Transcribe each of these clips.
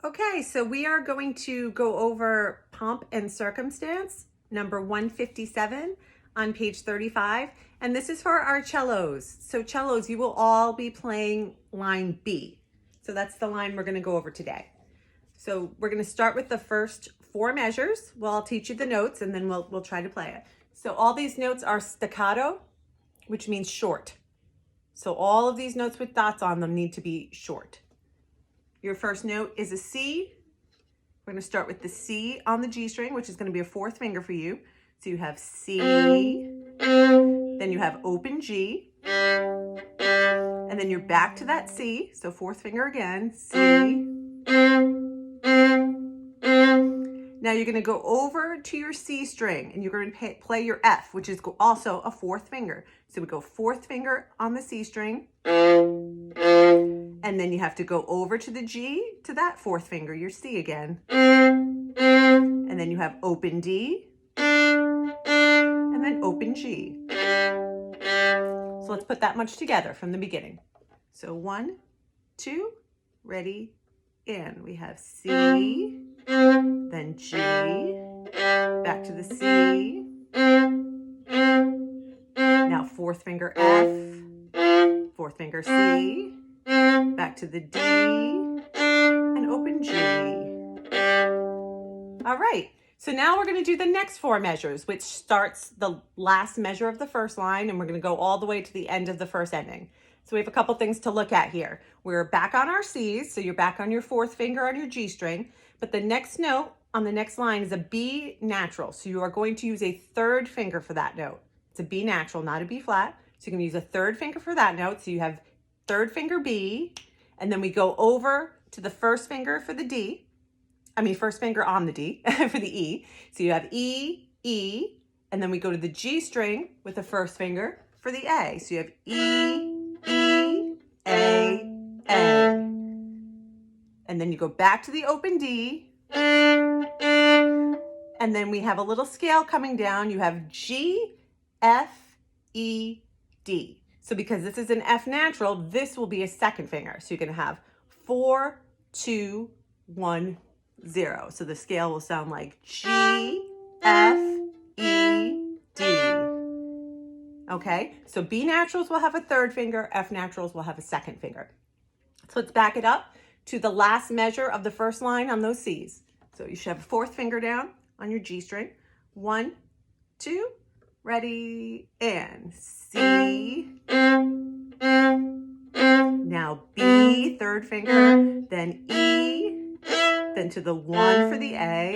Okay, so we are going to go over Pomp and Circumstance, number 157 on page 35. And this is for our cellos. So cellos, you will all be playing line B. So that's the line we're going to go over today. So we're going to start with the first four measures. Well, I'll teach you the notes and then we'll try to play it. So all these notes are staccato, which means short. So all of these notes with dots on them need to be short. Your first note is a C. We're going to start with the C on the G string, which is going to be a fourth finger for you. So you have C, then you have open G, and then you're back to that C, so fourth finger again, C. Now you're going to go over to your C string, and you're going to play your F, which is also a fourth finger. So we go fourth finger on the C string, and then you have to go over to the G, to that fourth finger, your C again. And then you have open D, and then open G. So let's put that much together from the beginning. So 1, 2, ready, in. We have C, then G, back to the C. Now fourth finger F, fourth finger C, back to the D, and open G. All right, so now we're going to do the next four measures, which starts the last measure of the first line, and we're going to go all the way to the end of the first ending. So we have a couple things to look at here. We're back on our C's, so you're back on your fourth finger on your G string, but the next note on the next line is a B natural, so you are going to use a third finger for that note. It's a B natural, not a B flat, so you can use a third finger for that note, so you have third finger B, and then we go over to the first finger for the D. First finger on the D for the E. So you have E, E, and then we go to the G string with the first finger for the A. So you have E, E, A, A. And then you go back to the open D. And then we have a little scale coming down. You have G, F, E, D. So because this is an F natural, this will be a second finger. So you're going to have 4, 2, 1, 0. So the scale will sound like G, F, E, D. Okay, so B naturals will have a third finger, F naturals will have a second finger. So let's back it up to the last measure of the first line on those C's. So you should have a fourth finger down on your G string. 1, 2, ready, and C. Now B, third finger, then E, then to the 1 for the A,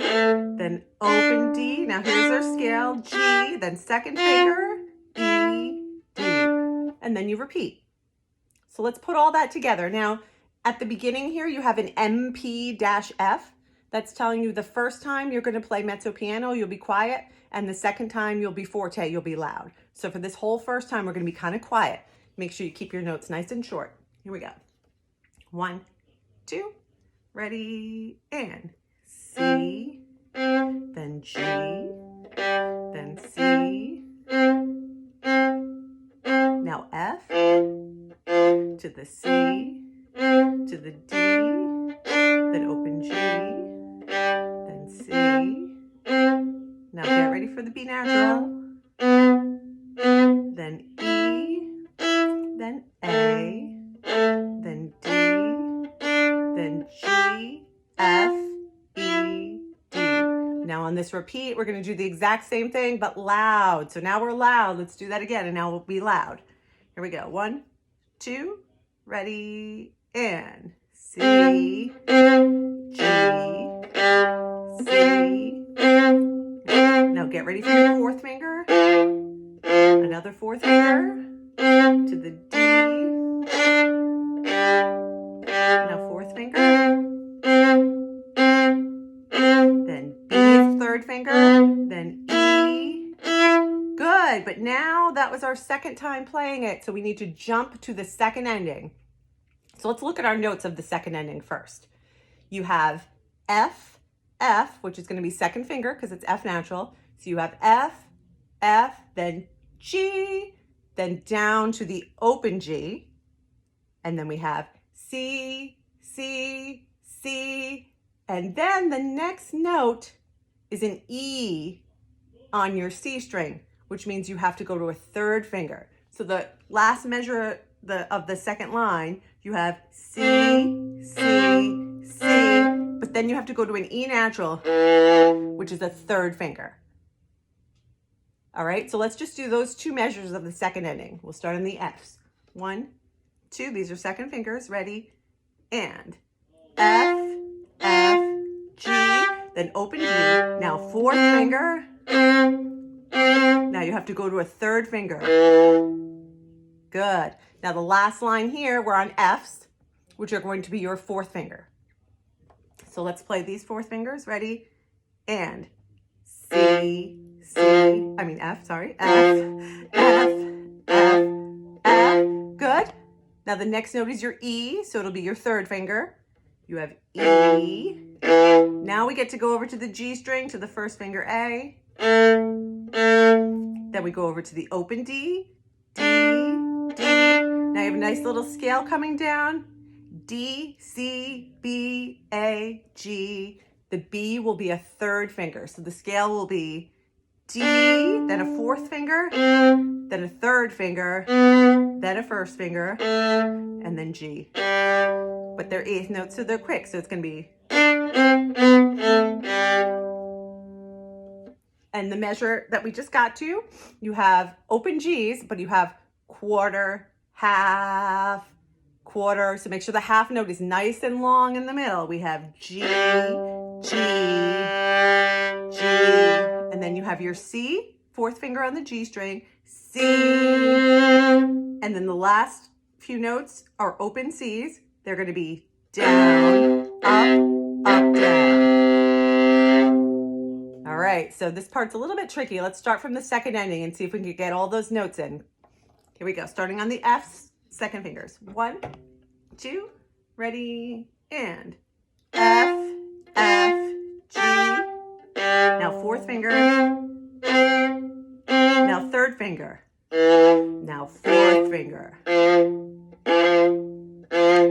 then open D. Now here's our scale, G, then second finger, E, D, and then you repeat. So let's put all that together. Now, at the beginning here, you have an MP-F. That's telling you the first time you're going to play mezzo piano, you'll be quiet, and the second time you'll be forte, you'll be loud. So for this whole first time, we're going to be kind of quiet. Make sure you keep your notes nice and short. Here we go. 1, 2, ready, and C, then G, then C, now F, to the C, to the D, then open G, then C. Now get ready for the B natural, then E, then A, then D, then G, F, E, D. Now on this repeat, we're going to do the exact same thing, but loud. So now we're loud. Let's do that again, and now we'll be loud. Here we go. 1, 2, ready, and C, G, C. Now get ready for your fourth finger. Another fourth finger to the D. Now fourth finger. Then B, third finger. Then E. Good, but now that was our second time playing it, so we need to jump to the second ending. So let's look at our notes of the second ending first. You have F, F, which is going to be second finger because it's F natural. So you have F, F, then G, then down to the open G. And then we have C, C, C, And then the next note is an E on your C string, which means you have to go to a third finger. So the last measure of the second line, you have C, C, C, but then you have to go to an E natural, which is a third finger. All right, so let's just do those two measures of the second ending. We'll start on the Fs. 1, 2, these are second fingers, ready? And F, F, G, then open G. Now fourth finger. Now you have to go to a third finger. Good. Now the last line here, we're on Fs, which are going to be your fourth finger. So let's play these fourth fingers, ready? And C, F, sorry. F, F, F, F. Good. Now the next note is your E, so it'll be your third finger. You have E. Now we get to go over to the G string, to the first finger A. Then we go over to the open D, D, D. Now you have a nice little scale coming down. D, C, B, A, G. The B will be a third finger. So the scale will be D, then a fourth finger, then a third finger, then a first finger, and then G. But they're eighth notes, so they're quick. So it's going to be. And the measure that we just got to, you have open Gs, but you have quarter, half, quarter. So make sure the half note is nice and long in the middle. We have G, G, G, and then you have your C, fourth finger on the G string, C, and then the last few notes are open Cs. They're going to be down, up, up, down. All right, so this part's a little bit tricky. Let's start from the second ending and see if we can get all those notes in. Here we go, starting on the Fs, second fingers. 1, 2, ready, and F, F, G. Now fourth finger. Now third finger. Now fourth finger.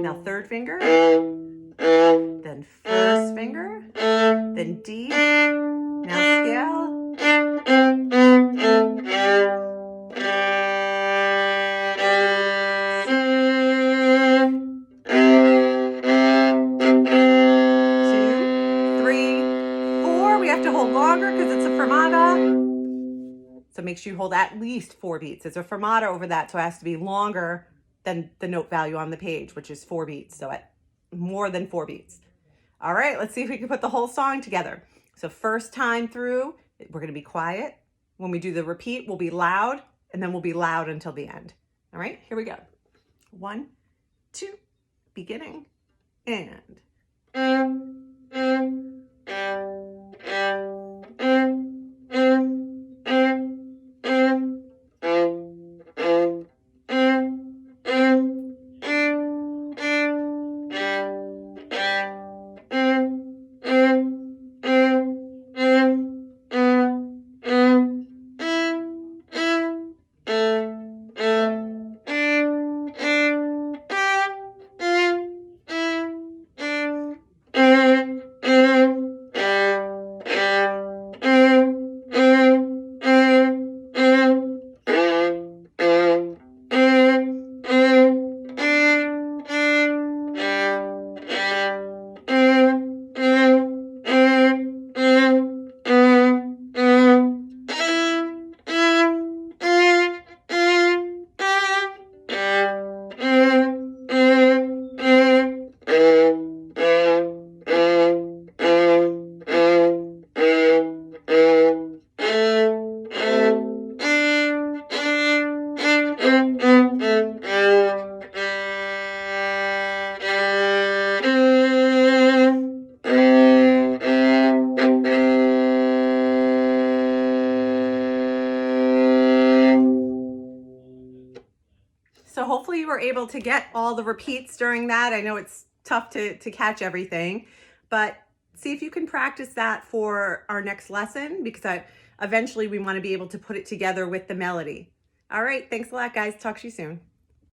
Now third finger. Then first finger. Then D. Now scale. So make sure you hold at least 4 beats. There's a fermata over that, so it has to be longer than the note value on the page, which is 4 beats. So at more than 4 beats. All right, let's see if we can put the whole song together. So first time through, we're going to be quiet. When we do the repeat, we'll be loud, and then we'll be loud until the end. All right, here we go. 1, 2, beginning, and. So hopefully you were able to get all the repeats during that. I know it's tough to catch everything, but see if you can practice that for our next lesson, because eventually we want to be able to put it together with the melody. All right, thanks a lot, guys. Talk to you soon.